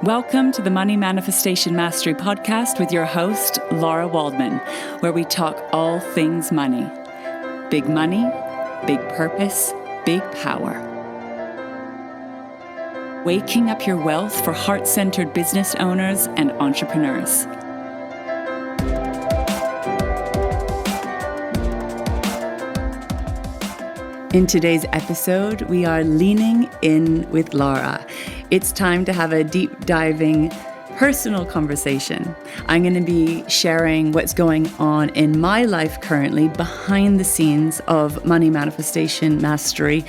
Welcome to the Money Manifestation Mastery Podcast with your host, Lara Waldman, where we talk all things money. Big money, big purpose, big power. Waking up your wealth for heart-centered business owners and entrepreneurs. In today's episode, we are leaning in with Lara. It's time to have a deep diving personal conversation. I'm going to be sharing what's going on in my life currently behind the scenes of Money Manifestation Mastery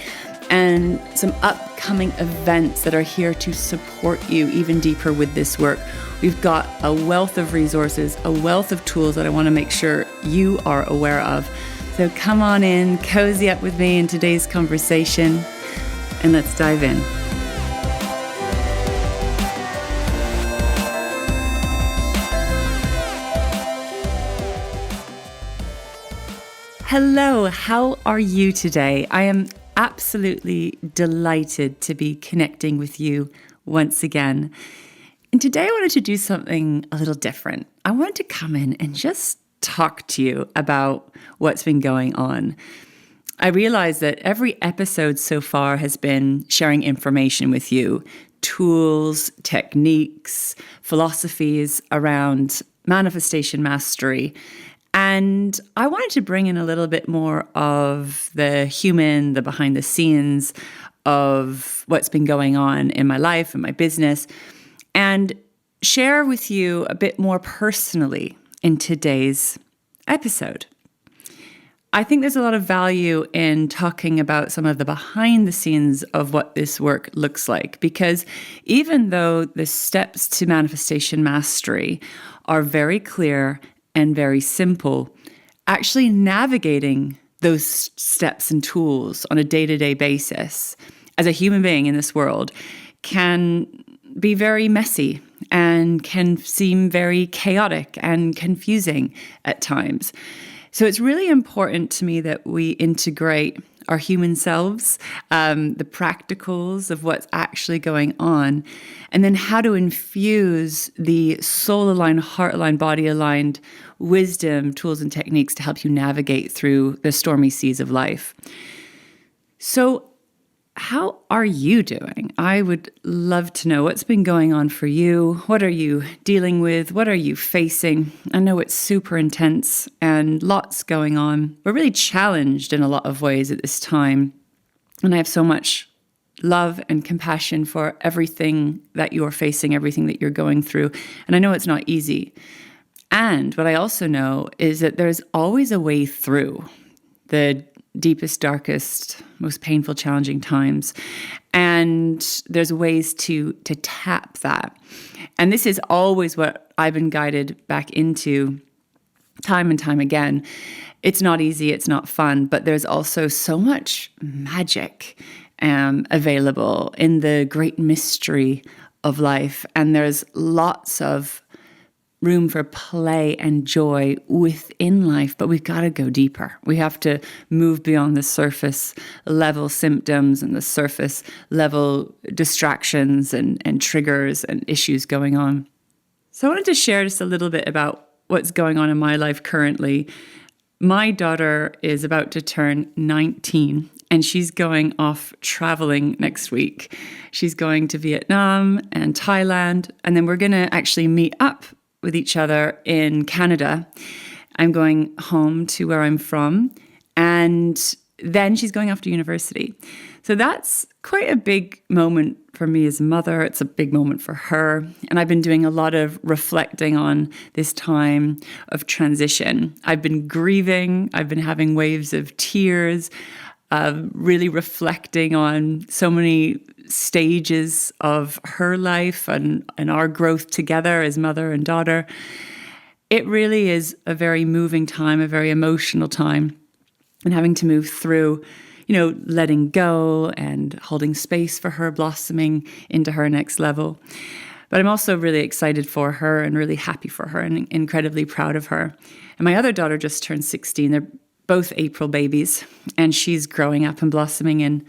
and some upcoming events that are here to support you even deeper with this work. We've got a wealth of resources, a wealth of tools that I want to make sure you are aware of. So come on in, cozy up with me in today's conversation, and let's dive in. Hello, how are you today? I am absolutely delighted to be connecting with you once again. And today I wanted to do something a little different. I wanted to come in and just talk to you about what's been going on. I realize that every episode so far has been sharing information with you, tools, techniques, philosophies around manifestation mastery. And I wanted to bring in a little bit more of the human, the behind the scenes of what's been going on in my life and my business, and share with you a bit more personally in today's episode. I think there's a lot of value in talking about some of the behind the scenes of what this work looks like, because even though the steps to manifestation mastery are very clear and very simple, actually navigating those steps and tools on a day-to-day basis as a human being in this world can be very messy and can seem very chaotic and confusing at times. So it's really important to me that we integrate our human selves, the practicals of what's actually going on, and then how to infuse the soul-aligned, heart-aligned, body-aligned wisdom, tools, and techniques to help you navigate through the stormy seas of life. So how are you doing? I would love to know what's been going on for you. What are you dealing with? What are you facing? I know it's super intense and lots going on. We're really challenged in a lot of ways at this time. And I have so much love and compassion for everything that you're facing, everything that you're going through. And I know it's not easy. And what I also know is that there's always a way through the deepest, darkest, most painful, challenging times. And there's ways to tap that. And this is always what I've been guided back into time and time again. It's not easy, it's not fun, but there's also so much magic available in the great mystery of life. And there's lots of room for play and joy within life, but we've got to go deeper. We have to move beyond the surface level symptoms and the surface level distractions and triggers and issues going on. So I wanted to share just a little bit about what's going on in my life currently. My daughter is about to turn 19 and she's going off traveling next week. She's going to Vietnam and Thailand, and then we're going to actually meet up with each other in Canada. I'm going home to where I'm from, and then she's going off to university. So that's quite a big moment for me as a mother. It's a big moment for her. And I've been doing a lot of reflecting on this time of transition. I've been grieving. I've been having waves of tears, really reflecting on so many stages of her life and our growth together as mother and daughter. It really is a very moving time, a very emotional time, and having to move through, letting go and holding space for her, blossoming into her next level. But I'm also really excited for her and really happy for her and incredibly proud of her. And my other daughter just turned 16. They're both April babies, and she's growing up and blossoming in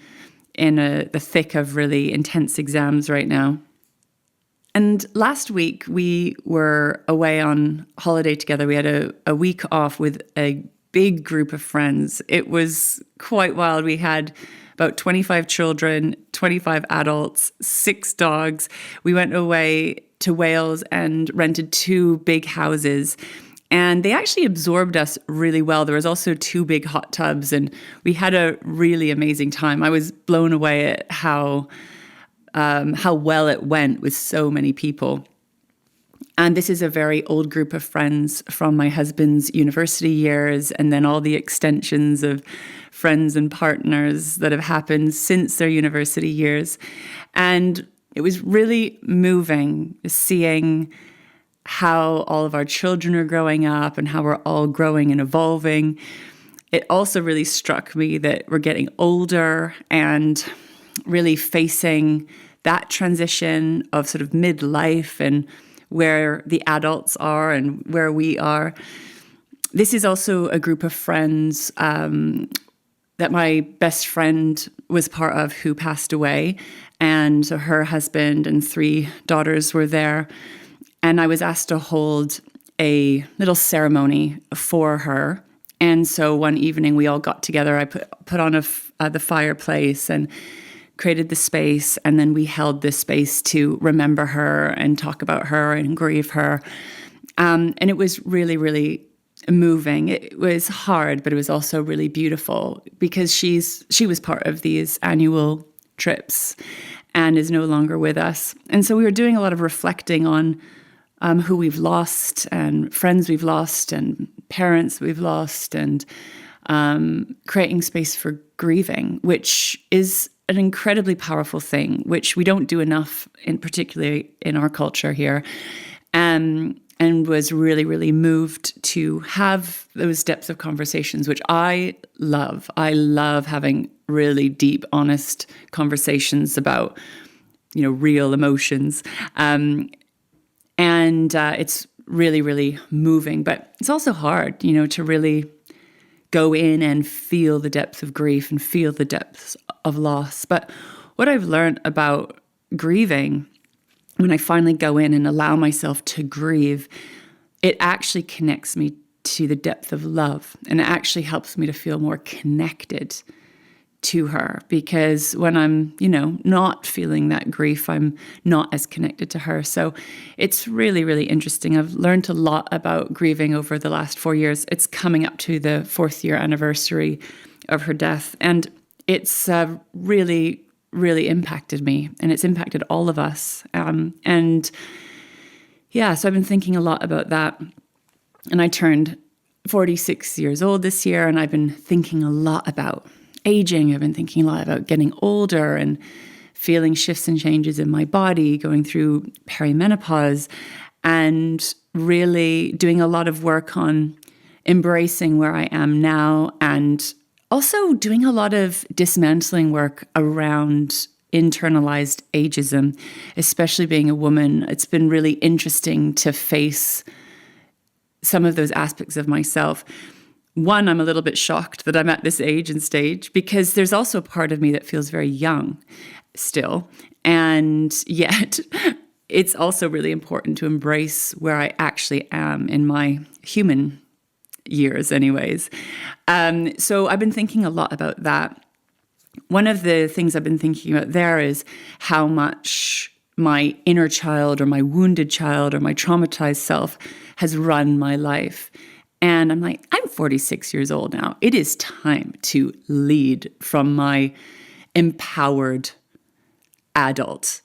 the thick of really intense exams right now. And last week we were away on holiday together. We had a week off with a big group of friends. It was quite wild. We had about 25 children, 25 adults, 6 dogs. We went away to Wales and rented 2 big houses. And they actually absorbed us really well. There was also 2 big hot tubs, and we had a really amazing time. I was blown away at how well it went with so many people. And this is a very old group of friends from my husband's university years, and then all the extensions of friends and partners that have happened since their university years. And it was really moving seeing how all of our children are growing up and how we're all growing and evolving. It also really struck me that we're getting older and really facing that transition of sort of midlife and where the adults are and where we are. This is also a group of friends that my best friend was part of who passed away. And so her husband and 3 daughters were there. And I was asked to hold a little ceremony for her. And so one evening we all got together. I put on the fireplace and created the space. And then we held this space to remember her and talk about her and grieve her. And it was really, really moving. It was hard, but it was also really beautiful because she was part of these annual trips and is no longer with us. And so we were doing a lot of reflecting on who we've lost and friends we've lost and parents we've lost, and creating space for grieving, which is an incredibly powerful thing, which we don't do enough, particularly in our culture here. And was really, really moved to have those depths of conversations, which I love. I love having really deep, honest conversations about, real emotions. And it's really, really moving. But it's also hard, to really go in and feel the depths of grief and feel the depths of loss. But what I've learned about grieving, when I finally go in and allow myself to grieve, it actually connects me to the depth of love, and it actually helps me to feel more connected to her, because when I'm, not feeling that grief, I'm not as connected to her. So it's really, really interesting. I've learned a lot about grieving over the last 4 years. It's coming up to the 4th year anniversary of her death, and it's really, really impacted me, and it's impacted all of us. So I've been thinking a lot about that. And I turned 46 years old this year, and I've been thinking a lot about aging. I've been thinking a lot about getting older and feeling shifts and changes in my body, going through perimenopause, and really doing a lot of work on embracing where I am now, and also doing a lot of dismantling work around internalized ageism, especially being a woman. It's been really interesting to face some of those aspects of myself. One, I'm a little bit shocked that I'm at this age and stage, because there's also a part of me that feels very young still. And yet it's also really important to embrace where I actually am in my human years anyways. So I've been thinking a lot about that. One of the things I've been thinking about there is how much my inner child or my wounded child or my traumatized self has run my life. And I'm like, I'm 46 years old now. It is time to lead from my empowered adult,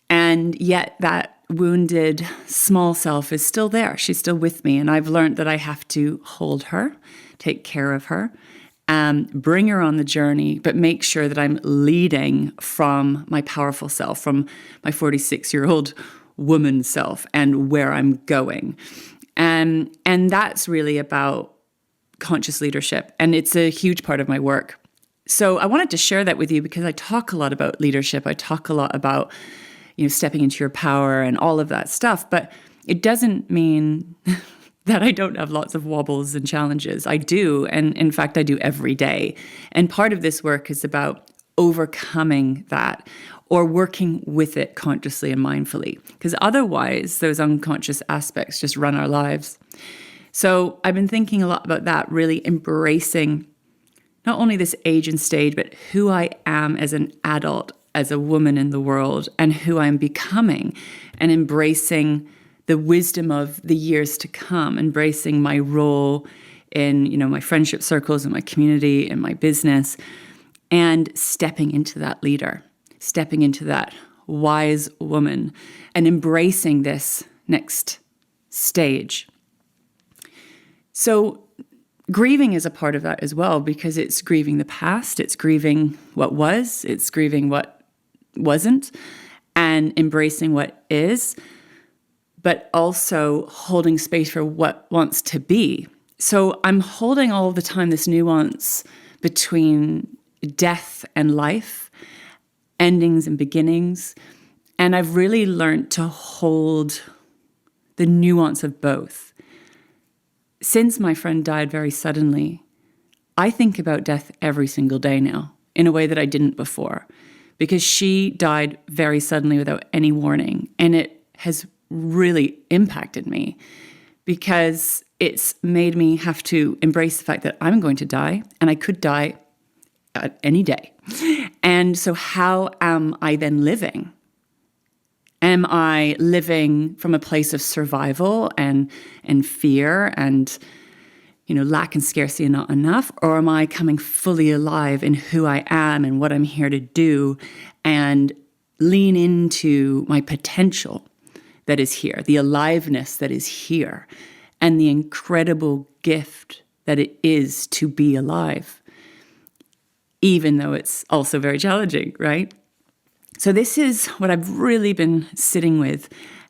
And yet that wounded small self is still there. She's still with me. And I've learned that I have to hold her, take care of her, bring her on the journey, but make sure that I'm leading from my powerful self, from my 46-year-old woman self, and where I'm going. And that's really about conscious leadership. And it's a huge part of my work. So I wanted to share that with you because I talk a lot about leadership. I talk a lot about, stepping into your power and all of that stuff. But it doesn't mean that I don't have lots of wobbles and challenges. I do. And in fact, I do every day. And part of this work is about overcoming that, or working with it consciously and mindfully, because otherwise those unconscious aspects just run our lives. So I've been thinking a lot about that, really embracing not only this age and stage, but who I am as an adult, as a woman in the world, and who I'm becoming, and embracing the wisdom of the years to come, embracing my role in, my friendship circles, in my community, in my business, and stepping into that leader, stepping into that wise woman, and embracing this next stage. So grieving is a part of that as well, because it's grieving the past, it's grieving what was, it's grieving what wasn't, and embracing what is, but also holding space for what wants to be. So I'm holding all the time this nuance between death and life, endings and beginnings, and I've really learned to hold the nuance of both. Since my friend died very suddenly, I think about death every single day now in a way that I didn't before, because she died very suddenly without any warning. And it has really impacted me because it's made me have to embrace the fact that I'm going to die, and I could die at any day. And so how am I then living? Am I living from a place of survival and fear and lack and scarcity and not enough? Or am I coming fully alive in who I am and what I'm here to do, and lean into my potential that is here, the aliveness that is here, and the incredible gift that it is to be alive, even though it's also very challenging, right? So this is what I've really been sitting with,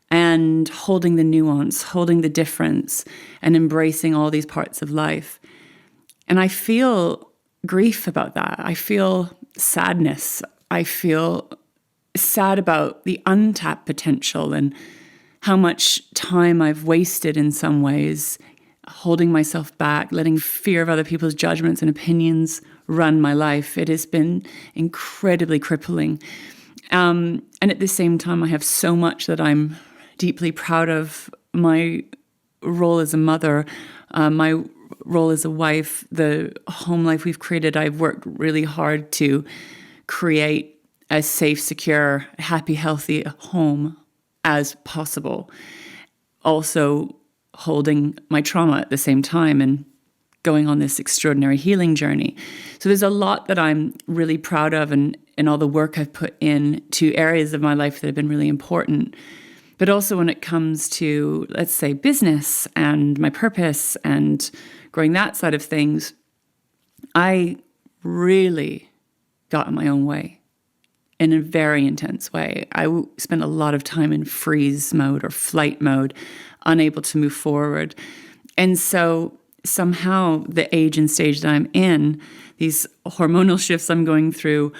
and holding the nuance, holding the difference, and embracing all these parts of life. And I feel grief about that. I feel sadness. I feel sad about the untapped potential and how much time I've wasted in some ways, holding myself back, letting fear of other people's judgments and opinions run my life. It has been incredibly crippling. And at the same time, I have so much that I'm deeply proud of. My role as a mother, my role as a wife, the home life we've created. I've worked really hard to create a safe, secure, happy, healthy home as possible. Also holding my trauma at the same time and going on this extraordinary healing journey. So there's a lot that I'm really proud of, and all the work I've put in to areas of my life that have been really important. But also when it comes to, let's say, business and my purpose and growing that side of things, I really got in my own way in a very intense way. I spent a lot of time in freeze mode or flight mode, unable to move forward. And so somehow the age and stage that I'm in, these hormonal shifts I'm going through,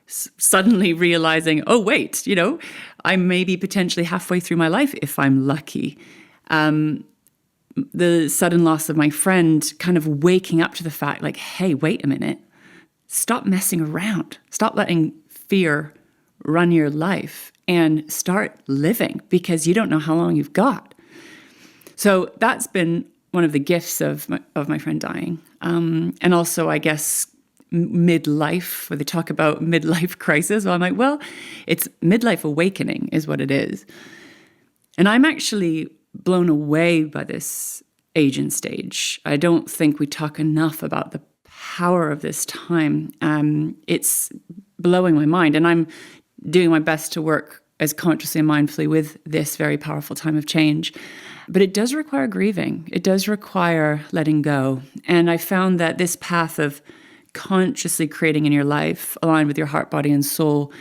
suddenly realizing, oh, wait, I may be potentially halfway through my life if I'm lucky. The sudden loss of my friend, kind of waking up to the fact like, hey, wait a minute, stop messing around. Stop letting fear run your life and start living, because you don't know how long you've got. So that's been one of the gifts of my friend dying. And also, I guess, midlife, where they talk about midlife crisis. Well, I'm like, well, it's midlife awakening is what it is. And I'm actually blown away by this age and stage. I don't think we talk enough about the power of this time. It's blowing my mind. And I'm doing my best to work as consciously and mindfully with this very powerful time of change. But it does require grieving. It does require letting go. And I found that this path of consciously creating in your life, aligned with your heart, body, and soul,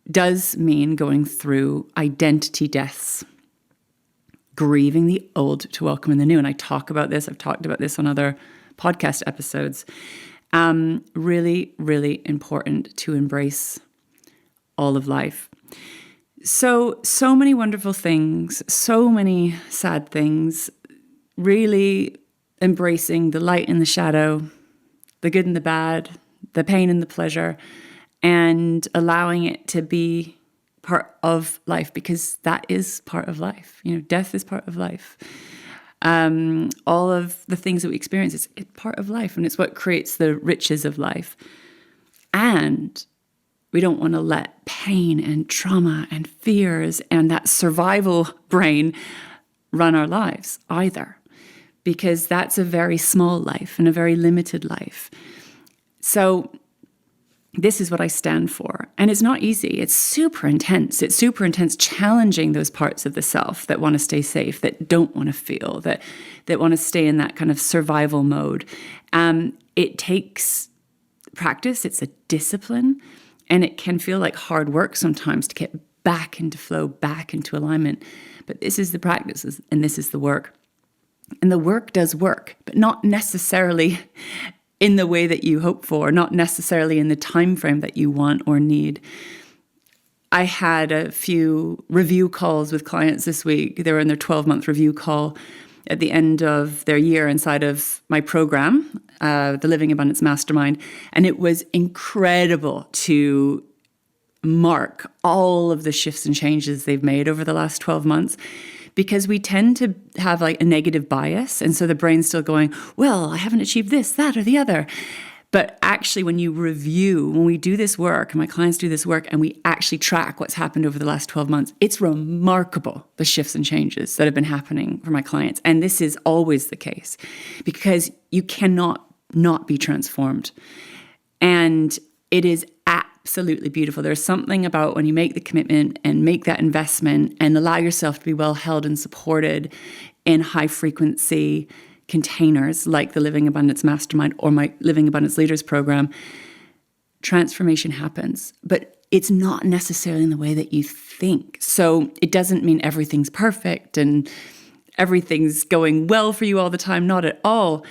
does mean going through identity deaths, grieving the old to welcome in the new. And I talk about this. I've talked about this on other podcast episodes. Really, really important to embrace all of life. So many wonderful things, so many sad things, really embracing the light and the shadow, the good and the bad, the pain and the pleasure, and allowing it to be part of life, because that is part of life. Death is part of life. All of the things that we experience, it's part of life, and it's what creates the riches of life. And we don't want to let pain and trauma and fears and that survival brain run our lives either, because that's a very small life and a very limited life. So this is what I stand for. And it's not easy. It's super intense. It's super intense challenging those parts of the self that want to stay safe, that don't want to feel, that want to stay in that kind of survival mode. It takes practice. It's a discipline. And it can feel like hard work sometimes to get back into flow, back into alignment. But this is the practice, and this is the work. And the work does work, but not necessarily in the way that you hope for, not necessarily in the time frame that you want or need. I had a few review calls with clients this week. They were in their 12-month review call at the end of their year inside of my program, the Living Abundance Mastermind. And it was incredible to mark all of the shifts and changes they've made over the last 12 months. Because we tend to have like a negative bias. And so the brain's still going, well, I haven't achieved this, that, or the other. But actually, when we do this work, and my clients do this work, and we actually track what's happened over the last 12 months, it's remarkable, the shifts and changes that have been happening for my clients. And this is always the case, because you cannot not be transformed. And it is absolutely beautiful. There's something about when you make the commitment and make that investment and allow yourself to be well held and supported in high frequency containers like the Living Abundance Mastermind or my Living Abundance Leaders program, transformation happens. But it's not necessarily in the way that you think. So it doesn't mean everything's perfect and everything's going well for you all the time. Not at all.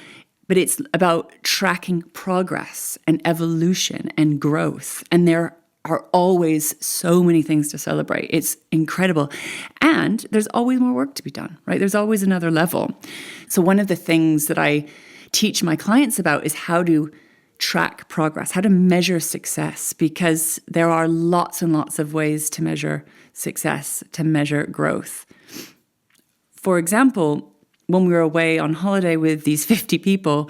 But it's about tracking progress and evolution and growth. And there are always so many things to celebrate. It's incredible. And there's always more work to be done, right? There's always another level. So one of the things that I teach my clients about is how to track progress, how to measure success, because there are lots and lots of ways to measure success, to measure growth. For example, when we were away on holiday with these 50 people,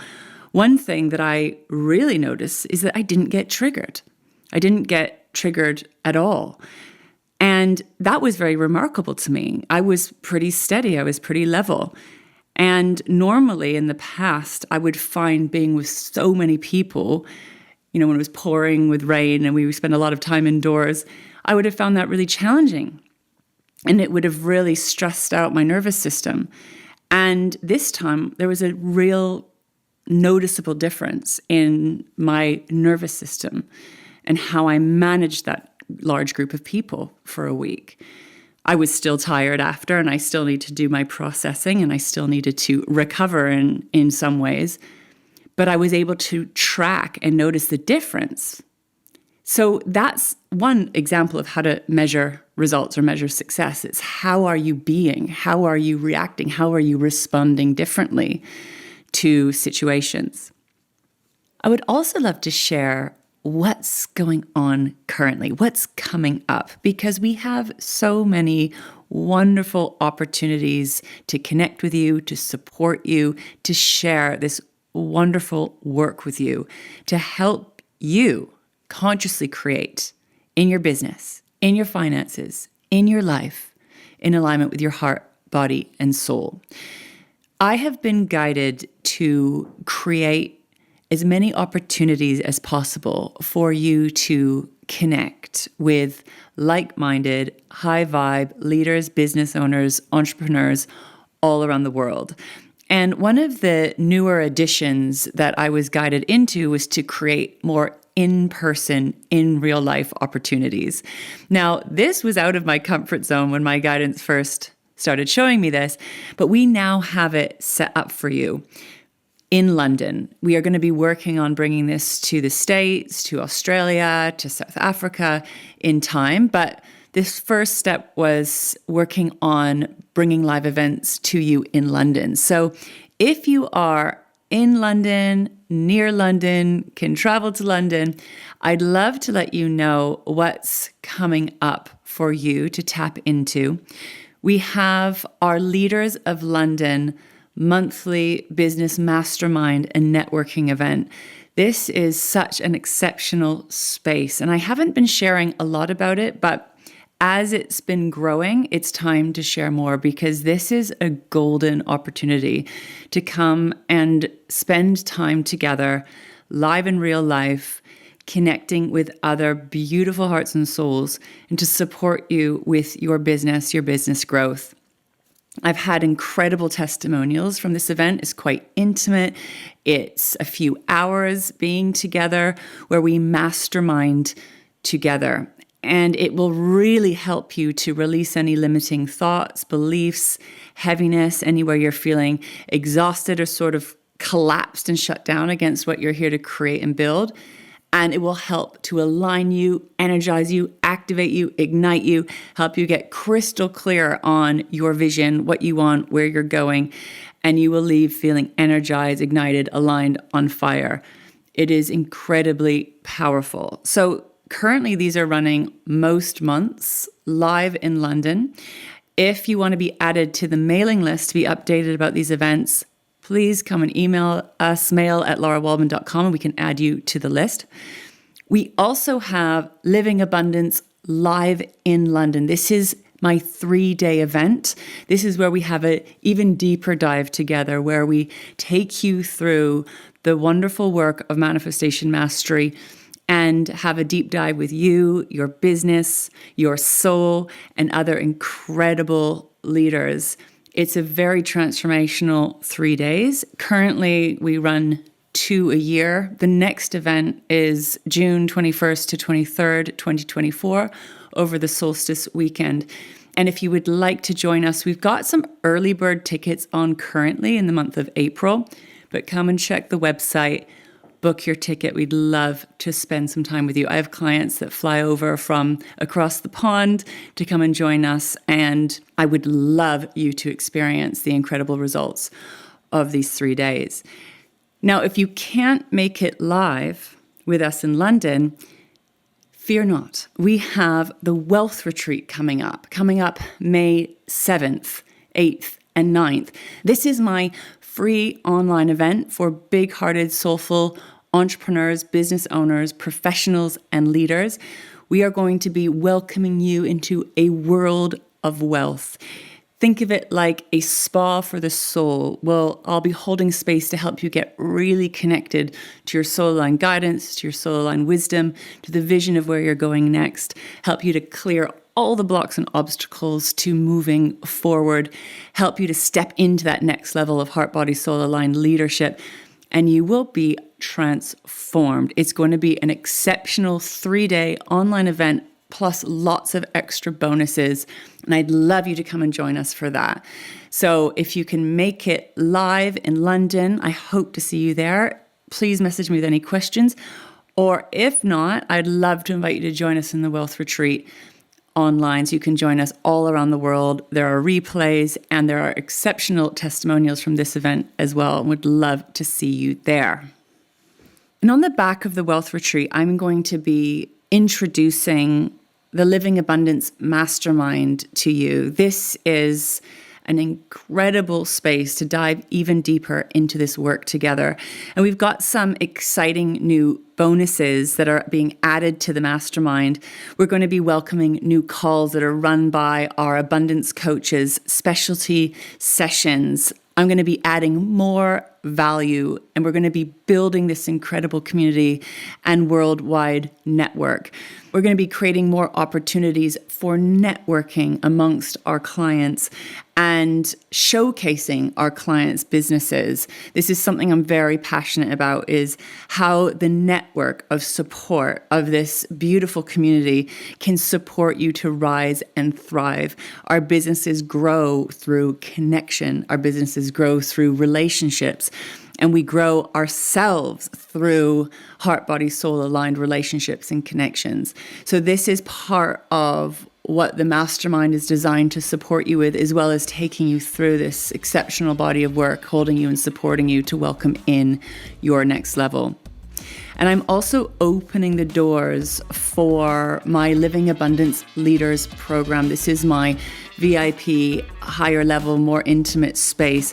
one thing that I really noticed is that I didn't get triggered. I didn't get triggered at all. And that was very remarkable to me. I was pretty steady. I was pretty level. And normally in the past, I would find being with so many people, when it was pouring with rain and we would spend a lot of time indoors, I would have found that really challenging. And it would have really stressed out my nervous system. And this time, there was a real noticeable difference in my nervous system and how I managed that large group of people for a week. I was still tired after, and I still need to do my processing, and I still needed to recover in some ways. But I was able to track and notice the difference. So that's one example of how to measure results or measure success. It's how are you being? How are you reacting? How are you responding differently to situations? I would also love to share what's going on currently, what's coming up, because we have so many wonderful opportunities to connect with you, to support you, to share this wonderful work with you, to help you consciously create in your business, in your finances, in your life, in alignment with your heart, body, and soul. I have been guided to create as many opportunities as possible for you to connect with like-minded, high-vibe leaders, business owners, entrepreneurs all around the world. And one of the newer additions that I was guided into was to create more in-person, in real life opportunities. Now, this was out of my comfort zone when my guidance first started showing me this, but we now have it set up for you in London. We are going to be working on bringing this to the States, to Australia, to South Africa in time. But this first step was working on bringing live events to you in London. So if you are in London, near London, can travel to London, I'd love to let you know what's coming up for you to tap into. We have our Leaders of London monthly business mastermind and networking event. This is such an exceptional space, and I haven't been sharing a lot about it, but as it's been growing, it's time to share more because this is a golden opportunity to come and spend time together, live in real life, connecting with other beautiful hearts and souls, and to support you with your business growth. I've had incredible testimonials from this event. It's quite intimate. It's a few hours being together where we mastermind together. And it will really help you to release any limiting thoughts, beliefs, heaviness, anywhere you're feeling exhausted or sort of collapsed and shut down against what you're here to create and build. And it will help to align you, energize you, activate you, ignite you, help you get crystal clear on your vision, what you want, where you're going. And you will leave feeling energized, ignited, aligned, on fire. It is incredibly powerful. So currently, these are running most months live in London. If you want to be added to the mailing list to be updated about these events, please come and email us, mail@larawaldman.com, and we can add you to the list. We also have Living Abundance live in London. This is my 3-day event. This is where we have an even deeper dive together, where we take you through the wonderful work of manifestation mastery and have a deep dive with you, your business, your soul, and other incredible leaders. It's a very transformational 3 days. Currently, we run 2 a year. The next event is June 21st to 23rd, 2024, over the solstice weekend. And if you would like to join us, we've got some early bird tickets on currently in the month of April, but come and check the website. Book your ticket. We'd love to spend some time with you. I have clients that fly over from across the pond to come and join us, and I would love you to experience the incredible results of these 3 days. Now, if you can't make it live with us in London, fear not. We have the Wealth Retreat coming up May 7th, 8th, and 9th. This is my free online event for big-hearted, soulful entrepreneurs, business owners, professionals, and leaders. We are going to be welcoming you into a world of wealth. Think of it like a spa for the soul. Well, I'll be holding space to help you get really connected to your soul line guidance, to your soul line wisdom, to the vision of where you're going next, help you to clear all the blocks and obstacles to moving forward, help you to step into that next level of heart, body, soul aligned leadership, and you will be transformed. It's going to be an exceptional 3-day online event, plus lots of extra bonuses. And I'd love you to come and join us for that. So if you can make it live in London, I hope to see you there. Please message me with any questions. Or if not, I'd love to invite you to join us in the Wealth Retreat online, so you can join us all around the world. There are replays and there are exceptional testimonials from this event as well, and would love to see you there. And on the back of the Wealth Retreat, I'm going to be introducing the Living Abundance Mastermind to you. This is an incredible space to dive even deeper into this work together. And we've got some exciting new bonuses that are being added to the mastermind. We're going to be welcoming new calls that are run by our abundance coaches, specialty sessions. I'm going to be adding more value, and we're going to be building this incredible community and worldwide network. We're going to be creating more opportunities for networking amongst our clients and showcasing our clients' businesses. This is something I'm very passionate about, is how the network of support of this beautiful community can support you to rise and thrive. Our businesses grow through connection. Our businesses grow through relationships. And we grow ourselves through heart, body, soul aligned relationships and connections. So this is part of what the mastermind is designed to support you with, as well as taking you through this exceptional body of work, holding you and supporting you to welcome in your next level. And I'm also opening the doors for my Living Abundance Leaders program. This is my VIP, higher level, more intimate space.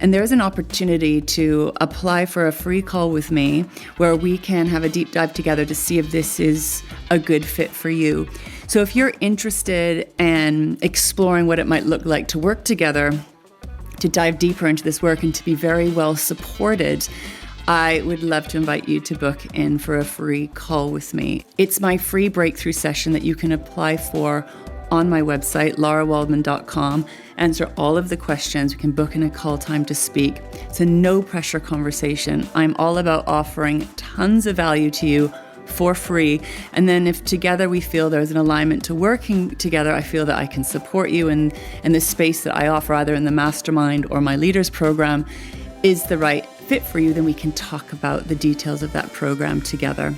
And there's an opportunity to apply for a free call with me where we can have a deep dive together to see if this is a good fit for you. So if you're interested in exploring what it might look like to work together, to dive deeper into this work and to be very well supported, I would love to invite you to book in for a free call with me. It's my free breakthrough session that you can apply for on my website, larawaldman.com. Answer all of the questions. We can book in a call time to speak. It's a no pressure conversation. I'm all about offering tons of value to you for free. And then if together we feel there's an alignment to working together, I feel that I can support you in the space that I offer, either in the mastermind or my leaders program, is the right fit for you, then we can talk about the details of that program together.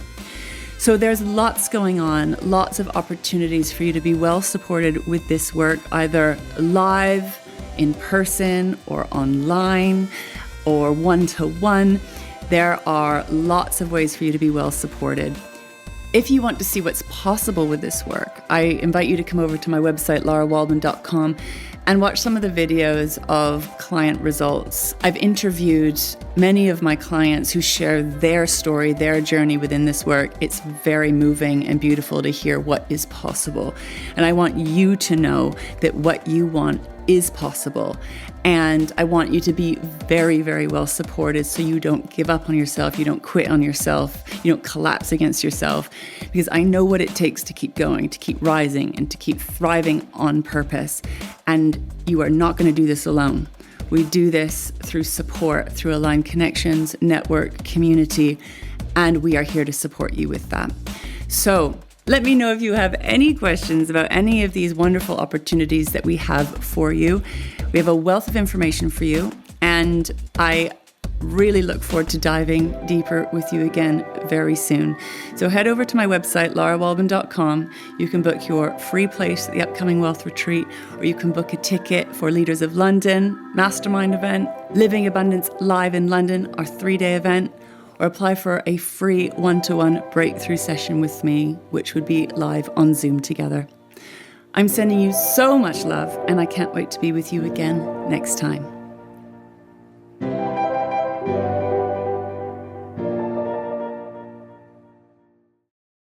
So there's lots going on, lots of opportunities for you to be well supported with this work, either live, in person, or online, or one-to-one. There are lots of ways for you to be well supported. If you want to see what's possible with this work, I invite you to come over to my website, larawaldman.com, and watch some of the videos of client results. I've interviewed many of my clients who share their story, their journey within this work. It's very moving and beautiful to hear what is possible. And I want you to know that what you want is possible. And I want you to be very, very well supported so you don't give up on yourself, you don't quit on yourself, you don't collapse against yourself, because I know what it takes to keep going, to keep rising, and to keep thriving on purpose. And you are not going to do this alone. We do this through support, through aligned connections, network, community, and we are here to support you with that. So let me know if you have any questions about any of these wonderful opportunities that we have for you. We have a wealth of information for you, and I really look forward to diving deeper with you again very soon. So head over to my website, larawaldman.com. You can book your free place at the upcoming Wealth Retreat, or you can book a ticket for Leaders of London Mastermind event, Living Abundance Live in London, our 3-day event, or apply for a free one-to-one breakthrough session with me, which would be live on Zoom together. I'm sending you so much love, and I can't wait to be with you again next time.